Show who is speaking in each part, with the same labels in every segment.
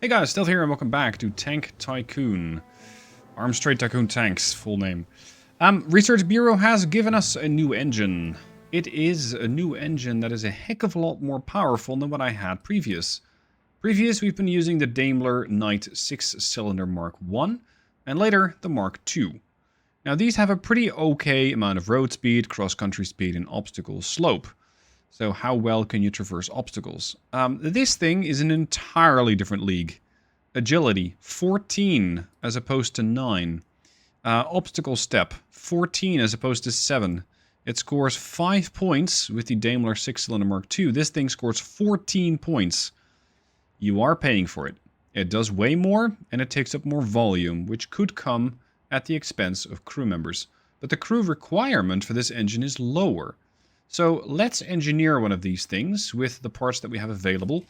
Speaker 1: Hey guys, Stealth here and welcome back to Tank Tycoon. Arms Trade Tycoon Tanks, full name. Research Bureau has given us a new engine. It is a new engine that is a heck of a lot more powerful than what I had previous. We've been using the LordenIII 6-cylinder Mark I, and later the Mark II. Now these have a pretty okay amount of road speed, cross-country speed, and obstacle slope. So how well can you traverse obstacles? This thing is an entirely different league. Agility, 14 as opposed to 9. Obstacle step, 14 as opposed to 7. It scores 5 points with the Daimler 6-cylinder Mark II. This thing scores 14 points. You are paying for it. It does way more, and it takes up more volume, which could come at the expense of crew members. But the crew requirement for this engine is lower. So let's engineer one of these things with the parts that we have available.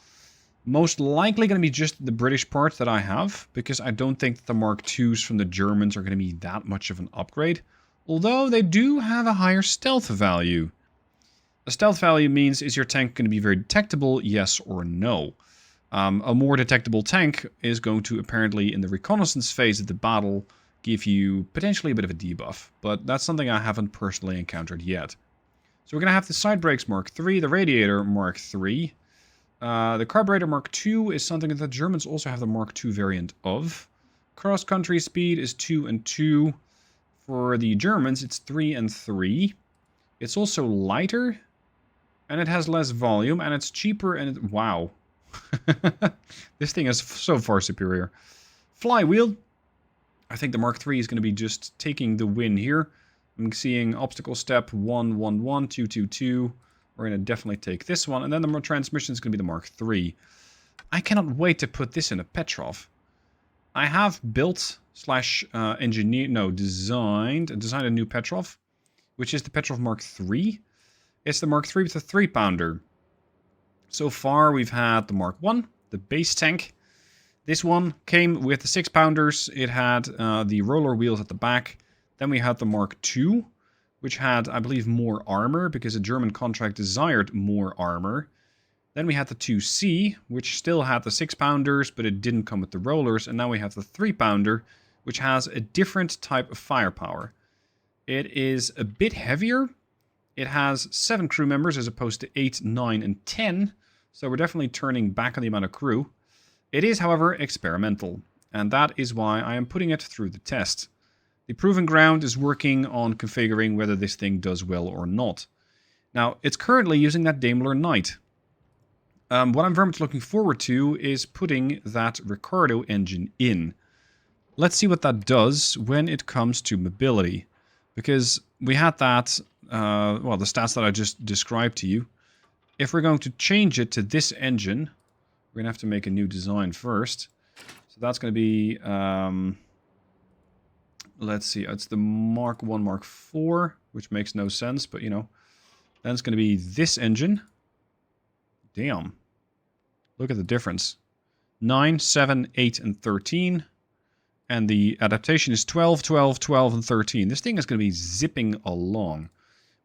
Speaker 1: Most likely going to be just the British parts that I have, because I don't think that the Mark IIs from the Germans are going to be that much of an upgrade. Although they do have a higher stealth value. A stealth value means, is your tank going to be very detectable, yes or no? A more detectable tank is going to apparently, in the reconnaissance phase of the battle, give you potentially a bit of a debuff. But that's something I haven't personally encountered yet. So we're going to have the side brakes Mark III, the radiator Mark III. The carburetor Mark II is something that the Germans also have the Mark II variant of. Cross-country speed is 2 and 2. For the Germans, it's 3 and 3. It's also lighter, and it has less volume, and it's cheaper, and wow. This thing is so far superior. Flywheel. I think the Mark III is going to be just taking the win here. I'm seeing obstacle step 1, 1, 1, 2, 2, 2. We're going to definitely take this one. And then the transmission is going to be the Mark III. I cannot wait to put this in a Petrov. I have built designed a new Petrov, which is the Petrov Mark III. It's the Mark III with a 3-pounder. So far we've had the Mark I, the base tank. This one came with the 6-pounders. It had the roller wheels at the back. Then we had the Mark II, which had, I believe, more armor, because a German contract desired more armor. Then we had the 2C, which still had the 6-pounders, but it didn't come with the rollers. And now we have the 3-pounder, which has a different type of firepower. It is a bit heavier. It has 7 crew members as opposed to 8, 9, and 10. So we're definitely turning back on the amount of crew. It is, however, experimental. And that is why I am putting it through the test. The Proving Ground is working on configuring whether this thing does well or not. Now, it's currently using that LordenIII. What I'm very much looking forward to is putting that Ricardo engine in. Let's see what that does when it comes to mobility. Because we had that, well, the stats that I just described to you. If we're going to change it to this engine, we're going to have to make a new design first. So that's going to be... let's see, it's the Mark I, Mark IV, which makes no sense, but you know. Then it's going to be this engine. Damn. Look at the difference. 9, 7, 8, and 13. And the adaptation is 12, 12, 12, and 13. This thing is going to be zipping along.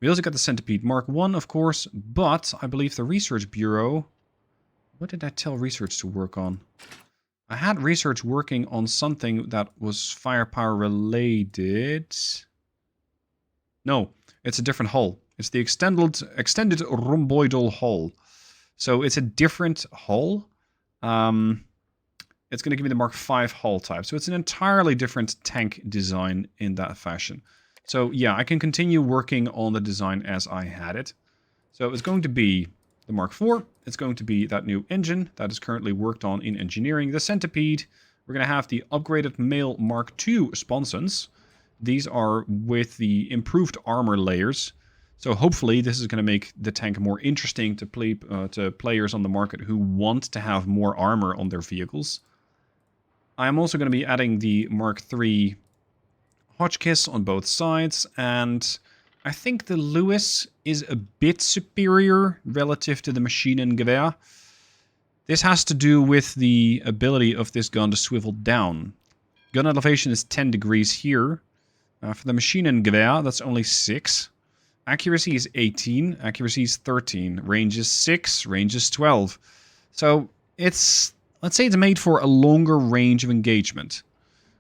Speaker 1: We also got the Centipede Mark I, of course, but I believe the Research Bureau... What did I tell Research to work on? I had Research working on something that was firepower related. No, it's a different hull. It's the extended rhomboidal hull. So it's a different hull. It's going to give me the Mark V hull type. So it's an entirely different tank design in that fashion. So yeah, I can continue working on the design as I had it. So it's going to be the Mark IV, it's going to be that new engine that is currently worked on in engineering. The Centipede, we're going to have the upgraded male Mark II sponsons. These are with the improved armor layers. So hopefully this is going to make the tank more interesting to players on the market who want to have more armor on their vehicles. I'm also going to be adding the Mark III Hotchkiss on both sides, and I think the Lewis is a bit superior relative to the Maschinengewehr. This has to do with the ability of this gun to swivel down. Gun elevation is 10 degrees here. For the Maschinengewehr, that's only 6. Accuracy is 18, accuracy is 13. Range is 6, range is 12. So it's let's say it's made for a longer range of engagement.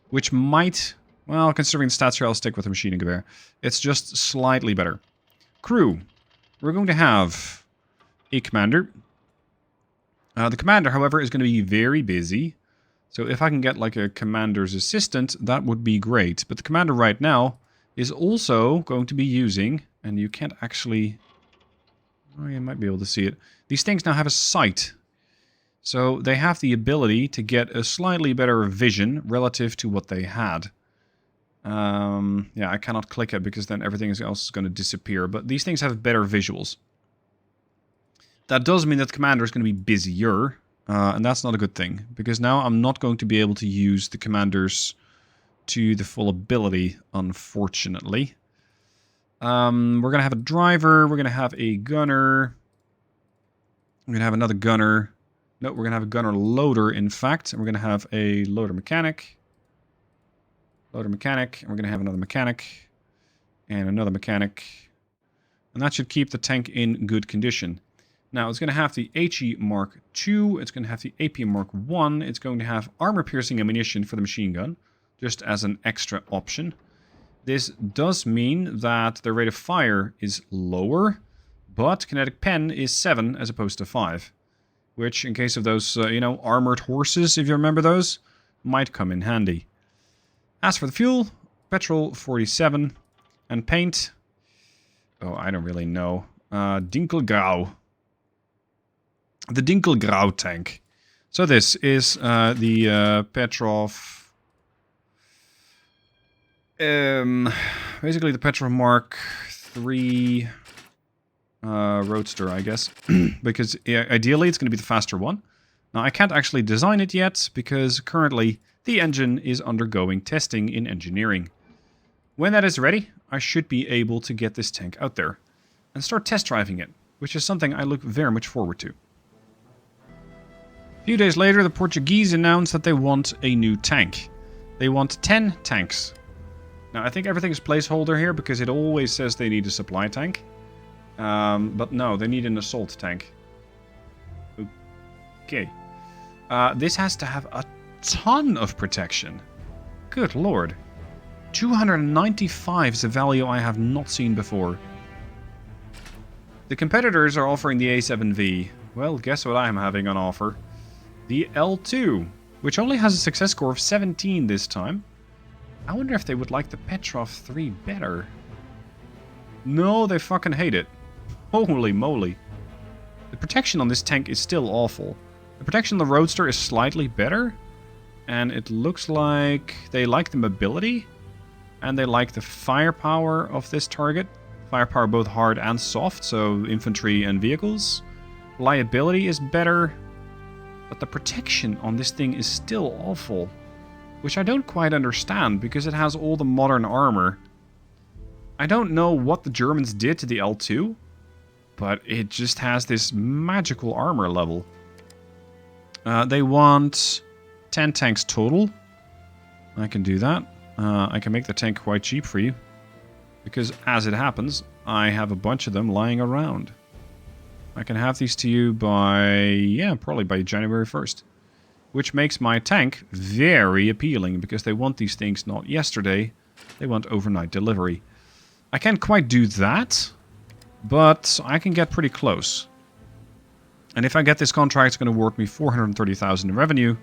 Speaker 1: Which might, well, considering the stats here, I'll stick with the machine gun. It's just slightly better. Crew. We're going to have a commander. The commander, however, is going to be very busy. So if I can get like a commander's assistant, that would be great. But the commander right now is also going to be using, and you can't actually, oh, you might be able to see it. These things now have a sight. So they have the ability to get a slightly better vision relative to what they had. Yeah, I cannot click it because then everything else is going to disappear. But these things have better visuals. That does mean that the commander is going to be busier. And that's not a good thing. Because now I'm not going to be able to use the commanders to the full ability, unfortunately. We're going to have a driver. We're going to have a gunner. We're going to have another gunner. No, we're going to have a gunner loader, in fact. And we're going to have a loader mechanic. Loader mechanic. And we're going to have another mechanic. And another mechanic. And that should keep the tank in good condition. Now, it's going to have the HE Mark II. It's going to have the AP Mark I. It's going to have armor-piercing ammunition for the machine gun. Just as an extra option. This does mean that the rate of fire is lower. But kinetic pen is 7 as opposed to 5. Which, in case of those, you know, armored horses, if you remember those, might come in handy. As for the fuel, petrol 47. And paint, oh, I don't really know. Dinkelgrau. The Dinkelgrau tank. So this is the Petrov... basically the Petrov Mark III Roadster, I guess. Because ideally it's going to be the faster one. Now I can't actually design it yet because currently the engine is undergoing testing in engineering. When that is ready, I should be able to get this tank out there and start test driving it, which is something I look very much forward to. A few days later, the Portuguese announced that they want a new tank. They want 10 tanks. Now, I think everything is placeholder here because it always says they need a supply tank. But no, they need an assault tank. Okay. This has to have a ton of protection. Good lord. 295 is a value I have not seen before. The competitors are offering the A7V. Well, guess what I'm having on offer? The L2, which only has a success score of 17 this time. I wonder if they would like the Petrov 3 better. No, they fucking hate it. Holy moly. The protection on this tank is still awful. The protection on the Roadster is slightly better. And it looks like they like the mobility. And they like the firepower of this target. Firepower both hard and soft, so infantry and vehicles. Reliability is better. But the protection on this thing is still awful. Which I don't quite understand, because it has all the modern armor. I don't know what the Germans did to the L2, but it just has this magical armor level. They want 10 tanks total. I can do that. I can make the tank quite cheap for you. Because, as it happens, I have a bunch of them lying around. I can have these to you by, yeah, probably by January 1st. Which makes my tank very appealing, because they want these things not yesterday, they want overnight delivery. I can't quite do that, but I can get pretty close. And if I get this contract, it's going to award me 430,000 in revenue,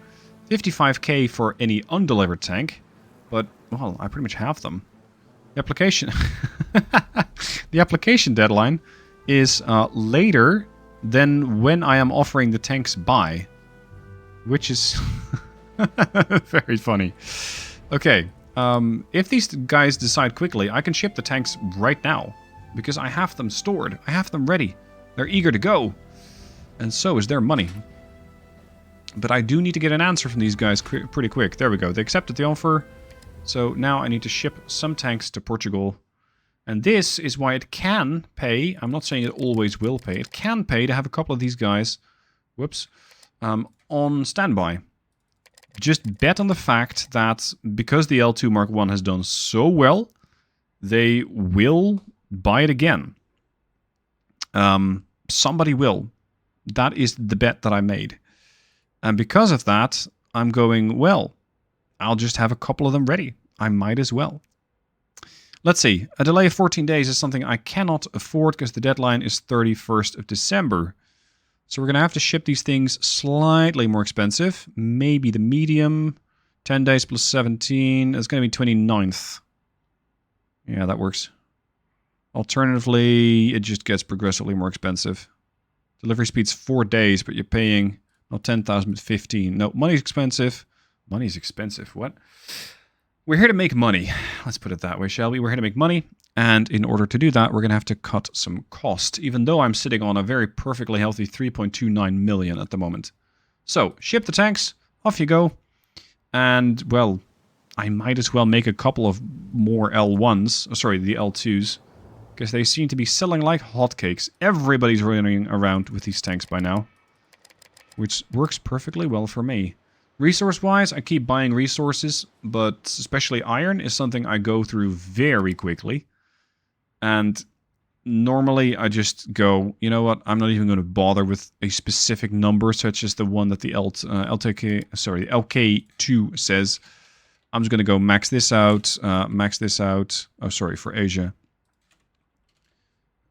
Speaker 1: 55k for any undelivered tank, but, well, I pretty much have them. The application... the application deadline is later than when I am offering the tanks by. Which is very funny. Okay, if these guys decide quickly, I can ship the tanks right now. Because I have them stored. I have them ready. They're eager to go. And so is their money. But I do need to get an answer from these guys pretty quick. There we go. They accepted the offer. So now I need to ship some tanks to Portugal. And this is why it can pay. I'm not saying it always will pay. It can pay to have a couple of these guys. Whoops. On standby. Just bet on the fact that because the L2 Mark I has done so well, they will buy it again. Somebody will. That is the bet that I made. And because of that, I'm going, well, I'll just have a couple of them ready. I might as well. Let's see. A delay of 14 days is something I cannot afford because the deadline is 31st of December. So we're going to have to ship these things slightly more expensive. Maybe the medium. 10 days plus 17. It's going to be 29th. Yeah, that works. Alternatively, it just gets progressively more expensive. Delivery speed's 4 days, but you're paying not 10,000 but 15. No, money's expensive. Money's expensive. What? We're here to make money. Let's put it that way, shall we? We're here to make money. And in order to do that, we're going to have to cut some cost, even though I'm sitting on a very perfectly healthy 3.29 million at the moment. So, ship the tanks. Off you go. And, well, I might as well make a couple of more L1s. Oh, sorry, the L2s. Because they seem to be selling like hotcakes. Everybody's running around with these tanks by now. Which works perfectly well for me. Resource-wise, I keep buying resources, but especially iron is something I go through very quickly. And normally I just go, you know what, I'm not even going to bother with a specific number, such as the one that the LK2 says. I'm just going to go max this out, oh sorry, for Asia.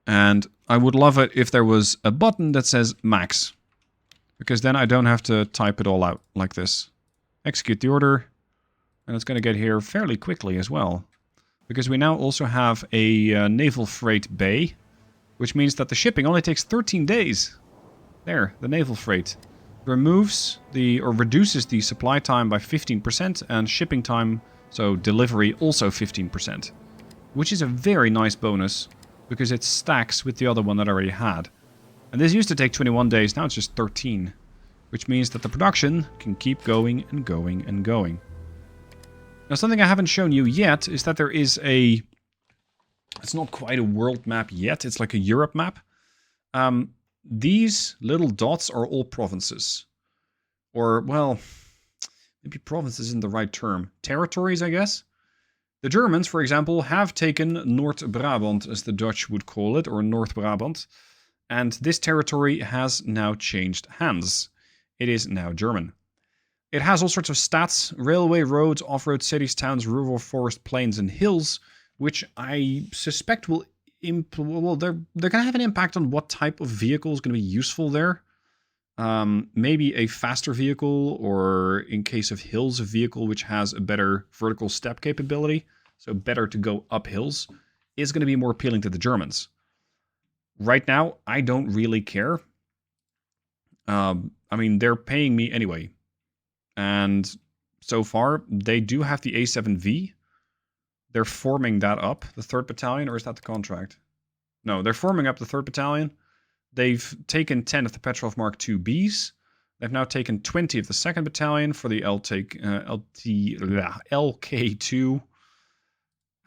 Speaker 1: And I would love it if there was a button that says max. Because then I don't have to type it all out like this. Execute the order. And it's going to get here fairly quickly as well. Because we now also have a naval freight bay. Which means that the shipping only takes 13 days. There, the naval freight. Removes the, or reduces the supply time by 15%. And shipping time, so delivery, also 15%. Which is a very nice bonus. Because it stacks with the other one that I already had. And this used to take 21 days, now it's just 13. Which means that the production can keep going and going and going. Now something I haven't shown you yet is that there is a... It's not quite a world map yet, it's like a Europe map. These little dots are all provinces. Or, well, maybe provinces isn't the right term. Territories, I guess? The Germans, for example, have taken Noord-Brabant, as the Dutch would call it, or North Brabant. And this territory has now changed hands. It is now German. It has all sorts of stats, railway, roads, off-road, cities, towns, rural, forest, plains, and hills, which I suspect will... Well, they're going to have an impact on what type of vehicle is going to be useful there. Maybe a faster vehicle, or in case of hills, a vehicle which has a better vertical step capability, so better to go up hills, is going to be more appealing to the Germans. Right now, I don't really care. I mean, they're paying me anyway. And so far, they do have the A7V. They're forming that up, the 3rd Battalion, or is that the contract? No, they're forming up the 3rd Battalion. They've taken 10 of the Petrov Mark IIBs. They've now taken 20 of the 2nd Battalion for the LK2.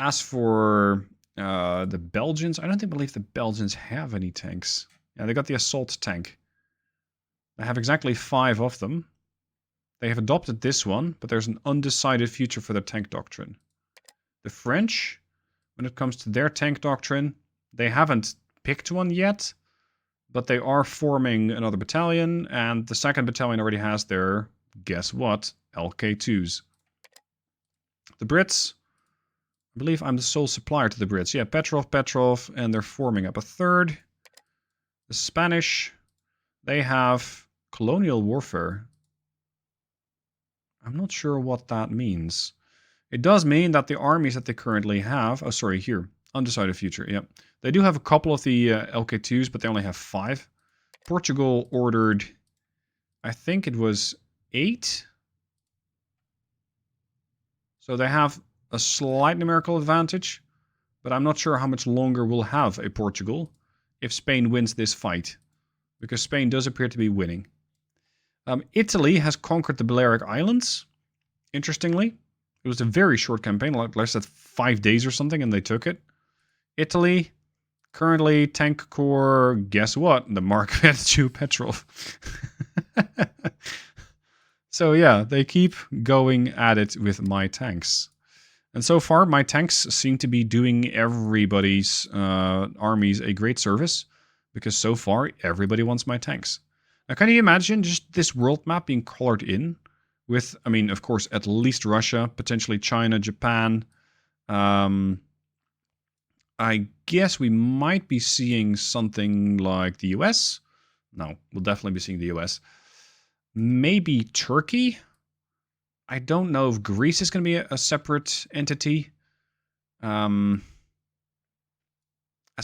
Speaker 1: As for the Belgians, I don't believe the Belgians have any tanks. Yeah, they got the assault tank. They have exactly 5 of them. They have adopted this one, but there's an undecided future for their tank doctrine. The French, when it comes to their tank doctrine, they haven't picked one yet, but they are forming another battalion, and the 2nd Battalion already has their, guess what, LK2s. The Brits, I believe I'm the sole supplier to the Brits. Yeah, Petrov, and they're forming up a 3rd. The Spanish, they have colonial warfare. I'm not sure what that means. It does mean that the armies that they currently have... Oh, sorry, here. Undecided future, yep. They do have a couple of the LK2s, but they only have 5. Portugal ordered... I think it was 8. So they have a slight numerical advantage. But I'm not sure how much longer we'll have a Portugal if Spain wins this fight. Because Spain does appear to be winning. Italy has conquered the Balearic Islands. Interestingly. It was a very short campaign, like less than 5 days or something, and they took it. Italy, currently tank core, guess what? The Mark II Petrov. So yeah, they keep going at it with my tanks. And so far, my tanks seem to be doing everybody's armies a great service. Because so far, everybody wants my tanks. Now, can you imagine just this world map being colored in with, I mean, of course, at least Russia, potentially China, Japan. I guess we might be seeing something like the US. No, we'll definitely be seeing the US. Maybe Turkey. I don't know if Greece is going to be a separate entity. As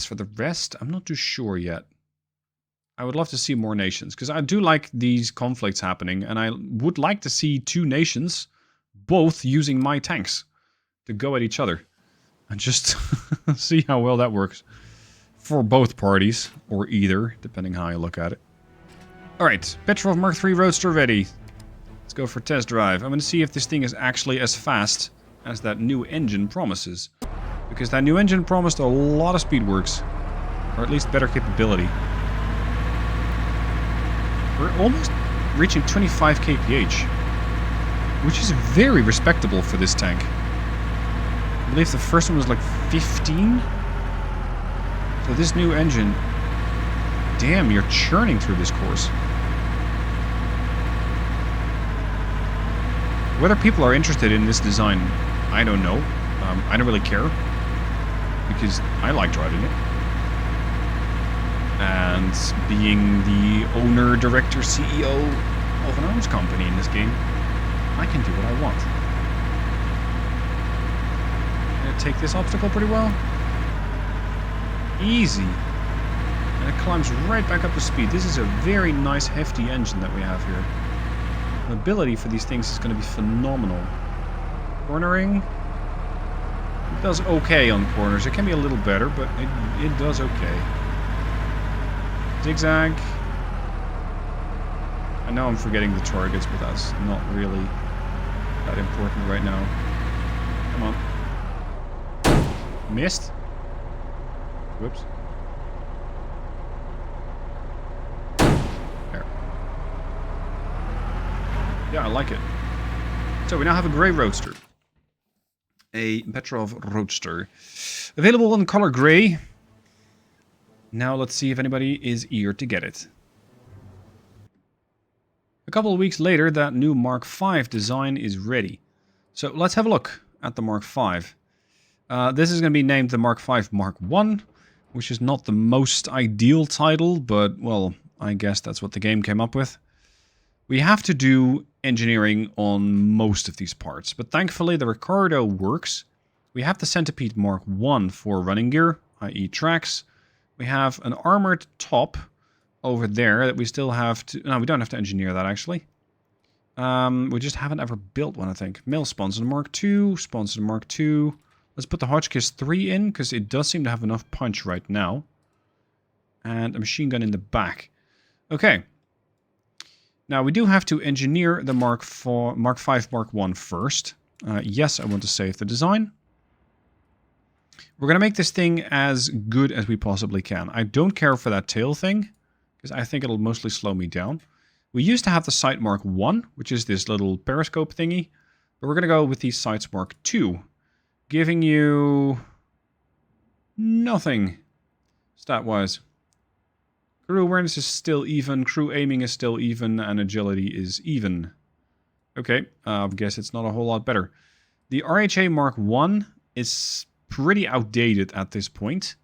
Speaker 1: for the rest, I'm not too sure yet. I would love to see more nations, because I do like these conflicts happening, and I would like to see two nations both using my tanks to go at each other. And just see how well that works. For both parties, or either, depending how you look at it. Alright, Petrov Mark III Roadster ready. Let's go for test drive. I'm going to see if this thing is actually as fast as that new engine promises. Because that new engine promised a lot of speed works. Or at least better capability. We're almost reaching 25 kph. Which is very respectable for this tank. I believe the first one was like 15. So this new engine... Damn, you're churning through this course. Whether people are interested in this design, I don't know. I don't really care. Because I like driving it. And being the owner, director, CEO of an arms company in this game, I can do what I want. Gonna take this obstacle pretty well. Easy. And it climbs right back up to speed. This is a very nice, hefty engine that we have here. Mobility for these things is going to be phenomenal. Cornering. It does okay on corners. It can be a little better, but it does okay. Zigzag. I know I'm forgetting the targets, but that's not really that important right now. Come on. Missed. Whoops. There. Yeah, I like it. So we now have a grey Roadster. A Petrov Roadster. Available in color grey. Now let's see if anybody is eager to get it. A couple of weeks later, that new Mark V design is ready. So let's have a look at the Mark V. This is going to be named the Mark V Mark I, which is not the most ideal title, but, well, I guess that's what the game came up with. We have to do engineering on most of these parts, but thankfully the Ricardo works. We have the Centipede Mark I for running gear, i.e. tracks. We have an armored top over there that we still have to... No, we don't have to engineer that, actually. We just haven't ever built one, I think. Mill spawns in Mark II, spawns in Mark II. Let's put the Hotchkiss 3 in, because it does seem to have enough punch right now. And a machine gun in the back. Okay. Now, we do have to engineer the Mark V Mark I first. Yes, I want to save the design. We're going to make this thing as good as we possibly can. I don't care for that tail thing, because I think it'll mostly slow me down. We used to have the Sight Mark I, which is this little periscope thingy. But we're going to go with the Sights Mark II, giving you nothing stat-wise. Crew awareness is still even, crew aiming is still even, and agility is even. Okay, I guess it's not a whole lot better. The RHA Mark I is pretty outdated at this point.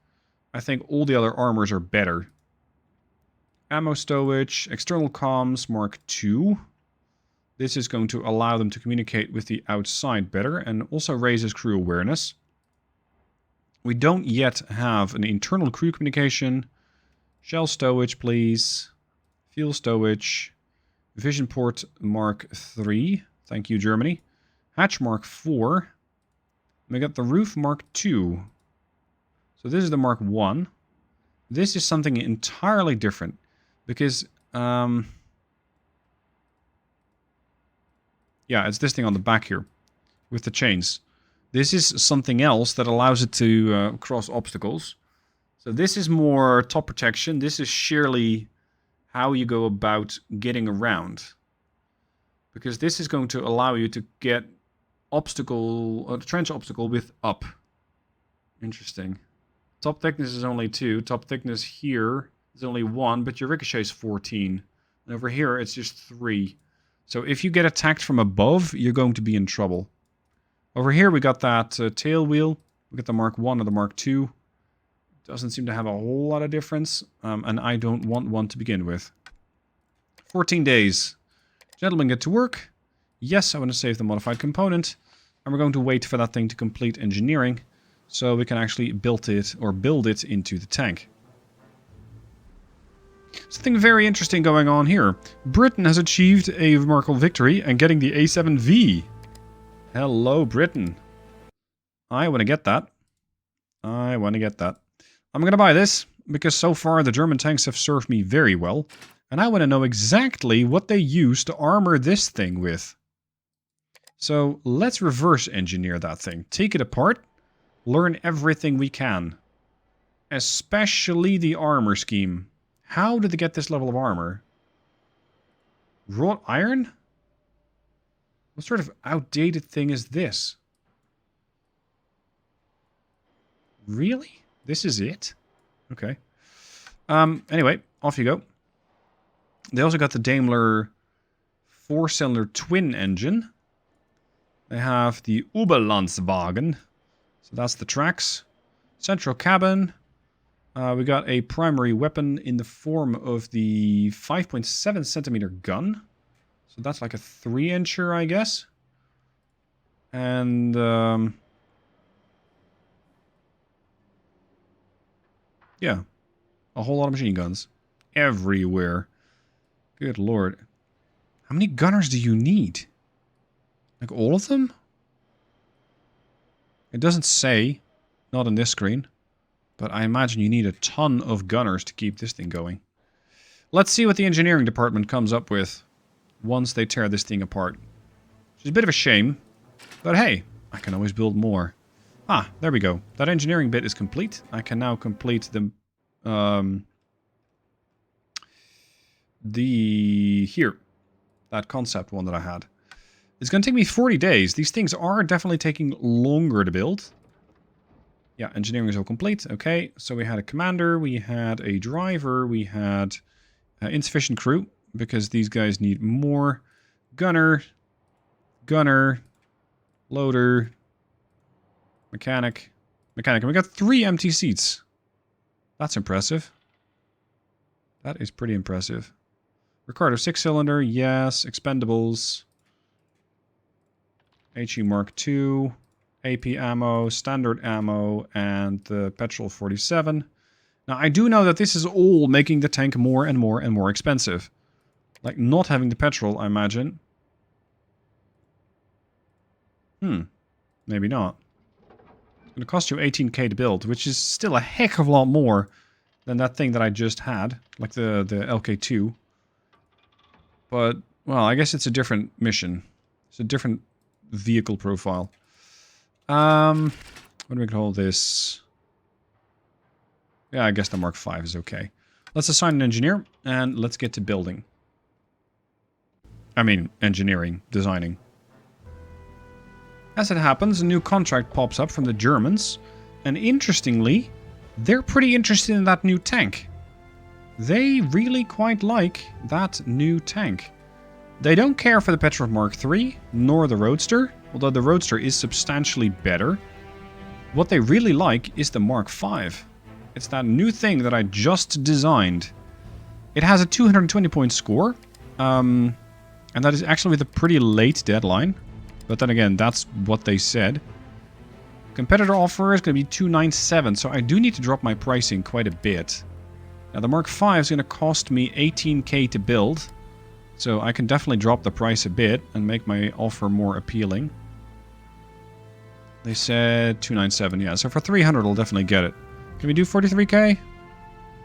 Speaker 1: I think all the other armors are better. Ammo stowage, external comms, Mark II. This is going to allow them to communicate with the outside better and also raises crew awareness. We don't yet have an internal crew communication. Shell stowage, please. Fuel stowage. Vision port Mark III. Thank you, Germany. Hatch Mark IV. We got the roof Mark II. So this is the Mark I. This is something entirely different. Because, yeah, it's this thing on the back here. With the chains. This is something else that allows it to cross obstacles. So this is more top protection. This is sheerly how you go about getting around. Because this is going to allow you to get trench obstacle with up. Interesting. Top thickness is only 2. Top thickness here is only 1, but your ricochet is 14. And over here, it's just 3. So if you get attacked from above, you're going to be in trouble. Over here, we got that tail wheel. We got the Mark 1 or the Mark 2. Doesn't seem to have a whole lot of difference. And I don't want one to begin with. 14 days. Gentlemen, get to work. Yes, I want to save the modified component. And we're going to wait for that thing to complete engineering. So we can actually build it into the tank. Something very interesting going on here. Britain has achieved a remarkable victory and getting the A7V. Hello, Britain. I want to get that. I want to get that. I'm going to buy this, because so far the German tanks have served me very well. And I want to know exactly what they use to armor this thing with. So let's reverse engineer that thing. Take it apart. Learn everything we can. Especially the armor scheme. How did they get this level of armor? Wrought iron? What sort of outdated thing is this? Really? This is it? Okay. Anyway, off you go. They also got the Daimler 4-cylinder twin engine. They have the Oberlandswagen. So that's the tracks. Central cabin. We got a primary weapon in the form of the 5.7 centimeter gun. So that's like a 3-incher, I guess. And yeah, a whole lot of machine guns everywhere. Good lord. How many gunners do you need? Like all of them? It doesn't say, not on this screen, but I imagine you need a ton of gunners to keep this thing going. Let's see what the engineering department comes up with once they tear this thing apart. Which is a bit of a shame, but hey, I can always build more. Ah, there we go. That engineering bit is complete. I can now complete that concept one that I had. It's going to take me 40 days. These things are definitely taking longer to build. Yeah, engineering is all complete. Okay, so we had a commander, we had a driver, we had insufficient crew, because these guys need more. Gunner, loader, mechanic. And we got 3 empty seats. That's impressive. That is pretty impressive. Ricardo 6-cylinder, yes. Expendables. HE Mark II. AP ammo, standard ammo, and the petrol 47. Now, I do know that this is all making the tank more and more and more expensive. Like, not having the petrol, I imagine. Maybe not. It's going to cost you 18k to build, which is still a heck of a lot more than that thing that I just had. Like the LK2. But, well, I guess it's a different mission. It's a different vehicle profile. What do we call this? Yeah, I guess the Mark V is okay. Let's assign an engineer, and let's get to building. I mean, engineering, designing. As it happens, a new contract pops up from the Germans, and interestingly, they're pretty interested in that new tank. They really quite like that new tank. They don't care for the Petrov Mark III, nor the Roadster, although the Roadster is substantially better. What they really like is the Mark V. It's that new thing that I just designed. It has a 220-point score, and that is actually with a pretty late deadline. But then again, that's what they said. Competitor offer is going to be 297, so I do need to drop my pricing quite a bit. Now the Mark V is going to cost me 18k to build, so I can definitely drop the price a bit and make my offer more appealing. They said 297, yeah, so for 300 I'll definitely get it. Can we do 43k?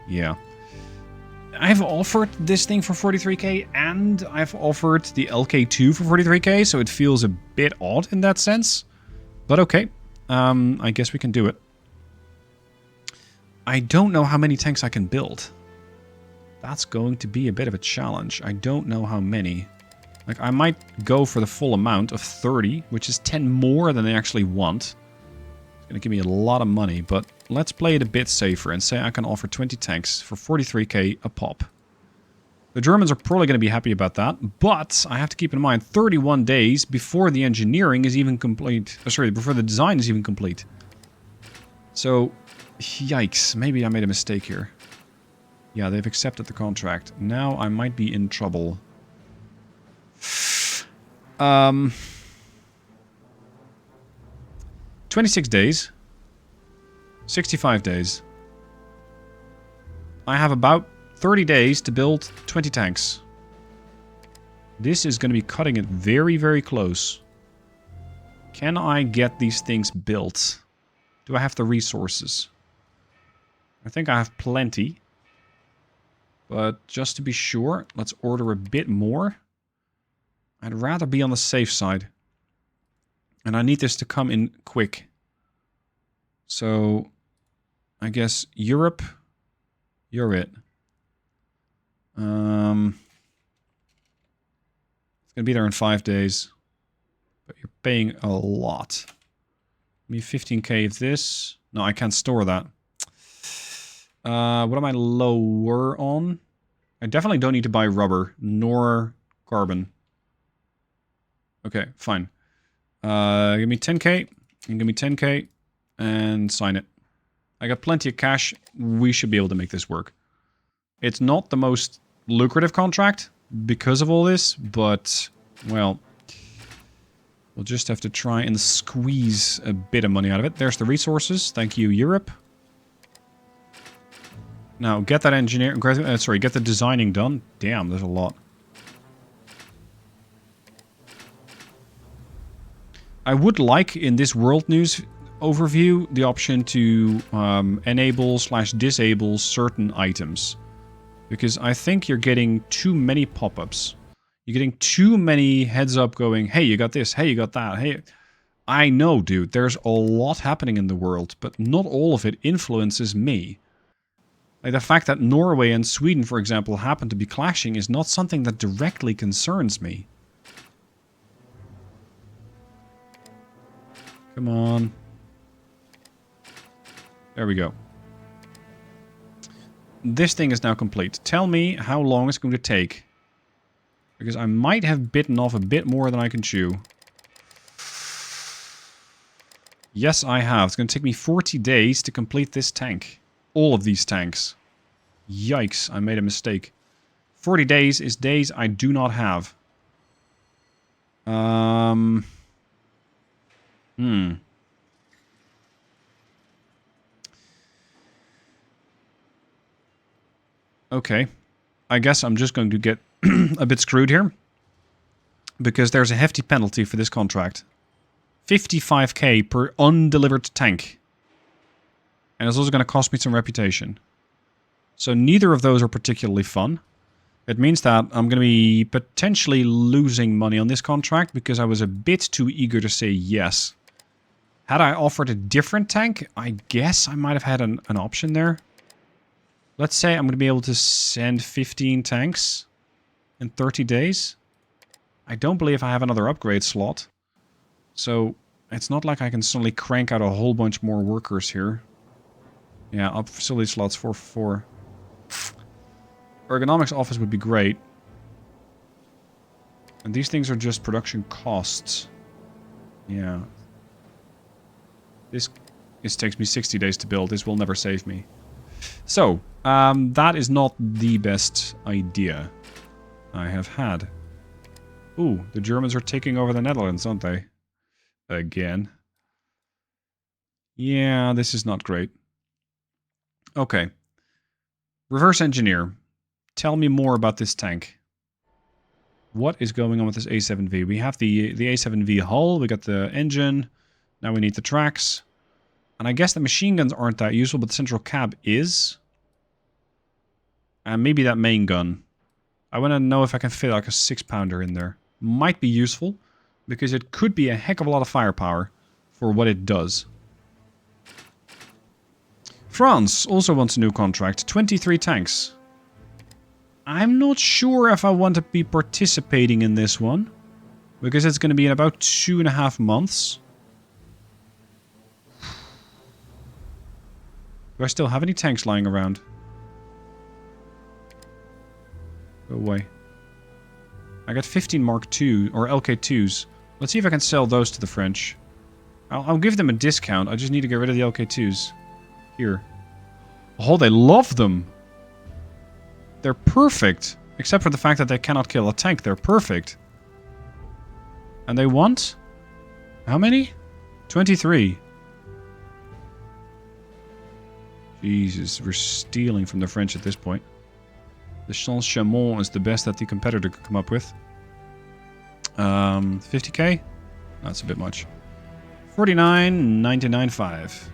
Speaker 1: Yeah. I've offered this thing for 43k, and I've offered the LK2 for 43k, so it feels a bit odd in that sense. But okay, I guess we can do it. I don't know how many tanks I can build. That's going to be a bit of a challenge. I don't know how many. Like, I might go for the full amount of 30, which is 10 more than they actually want. It's going to give me a lot of money, but let's play it a bit safer and say I can offer 20 tanks for 43k a pop. The Germans are probably going to be happy about that, but I have to keep in mind 31 days before the engineering is even complete. Oh, sorry, before the design is even complete. So, yikes, maybe I made a mistake here. Yeah, they've accepted the contract. Now I might be in trouble. 26 days. 65 days. I have about 30 days to build 20 tanks. This is going to be cutting it very, very close. Can I get these things built? Do I have the resources? I think I have plenty. But just to be sure, let's order a bit more. I'd rather be on the safe side. And I need this to come in quick. So, I guess Europe, you're it. It's going to be there in 5 days. But you're paying a lot. Give me 15k of this. No, I can't store that. What am I lower on? I definitely don't need to buy rubber, nor carbon. Okay, fine. Give me 10k, and give me 10k, and sign it. I got plenty of cash. We should be able to make this work. It's not the most lucrative contract because of all this, but, well, we'll just have to try and squeeze a bit of money out of it. There's the resources. Thank you, Europe. Now, get that get the designing done. Damn, there's a lot. I would like, in this world news overview, the option to enable/disable certain items. Because I think you're getting too many pop-ups. You're getting too many heads up going, hey, you got this, hey, you got that, hey. I know, dude, there's a lot happening in the world, but not all of it influences me. Like the fact that Norway and Sweden, for example, happen to be clashing is not something that directly concerns me. Come on. There we go. This thing is now complete. Tell me how long it's going to take. Because I might have bitten off a bit more than I can chew. Yes, I have. It's going to take me 40 days to complete this tank. All of these tanks. Yikes, I made a mistake. 40 days is days I do not have. Okay. I guess I'm just going to get a bit screwed here. Because there's a hefty penalty for this contract. 55k per undelivered tank. And it's also going to cost me some reputation. So neither of those are particularly fun. It means that I'm going to be potentially losing money on this contract because I was a bit too eager to say yes. Had I offered a different tank, I guess I might have had an option there. Let's say I'm going to be able to send 15 tanks in 30 days. I don't believe I have another upgrade slot. So it's not like I can suddenly crank out a whole bunch more workers here. Yeah, up facility slots 4. Ergonomics office would be great. And these things are just production costs. Yeah. This takes me 60 days to build. This will never save me. So, that is not the best idea I have had. Ooh, the Germans are taking over the Netherlands, aren't they? Again. Yeah, this is not great. Okay. Reverse engineer. Tell me more about this tank. What is going on with this A7V? We have the A7V hull, we got the engine, now we need the tracks. And I guess the machine guns aren't that useful, but the central cab is. And maybe that main gun. I want to know if I can fit like a 6-pounder in there. Might be useful, because it could be a heck of a lot of firepower for what it does. France also wants a new contract. 23 tanks. I'm not sure if I want to be participating in this one. Because it's going to be in about 2.5 months. Do I still have any tanks lying around? Go away. I got 15 Mark II, or LK2s. Let's see if I can sell those to the French. I'll give them a discount. I just need to get rid of the LK2s. Here. Oh, they love them. They're perfect. Except for the fact that they cannot kill a tank. They're perfect. And they want? How many? 23. Jesus, we're stealing from the French at this point. The Champ-Chamond is the best that the competitor could come up with. 50k? That's a bit much. 49.99.5.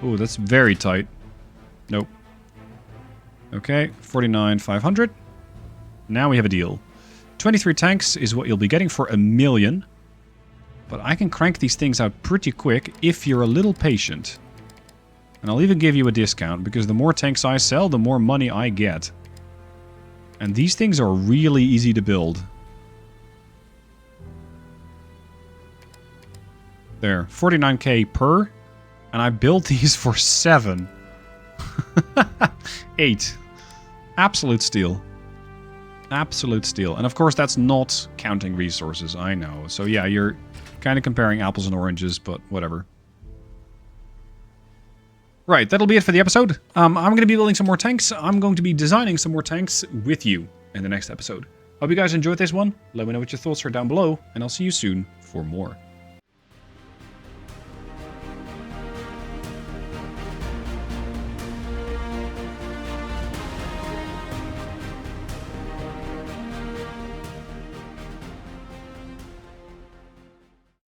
Speaker 1: Ooh, that's very tight. Nope. Okay, 49,500. Now we have a deal. 23 tanks is what you'll be getting for 1 million. But I can crank these things out pretty quick if you're a little patient. And I'll even give you a discount, because the more tanks I sell, the more money I get. And these things are really easy to build. There, 49k per. And I built these for 7. 8. Absolute steal. Absolute steal. And of course that's not counting resources, I know. So yeah, you're kind of comparing apples and oranges, but whatever. Right, that'll be it for the episode. I'm going to be building some more tanks. I'm going to be designing some more tanks with you in the next episode. Hope you guys enjoyed this one. Let me know what your thoughts are down below, and I'll see you soon for more.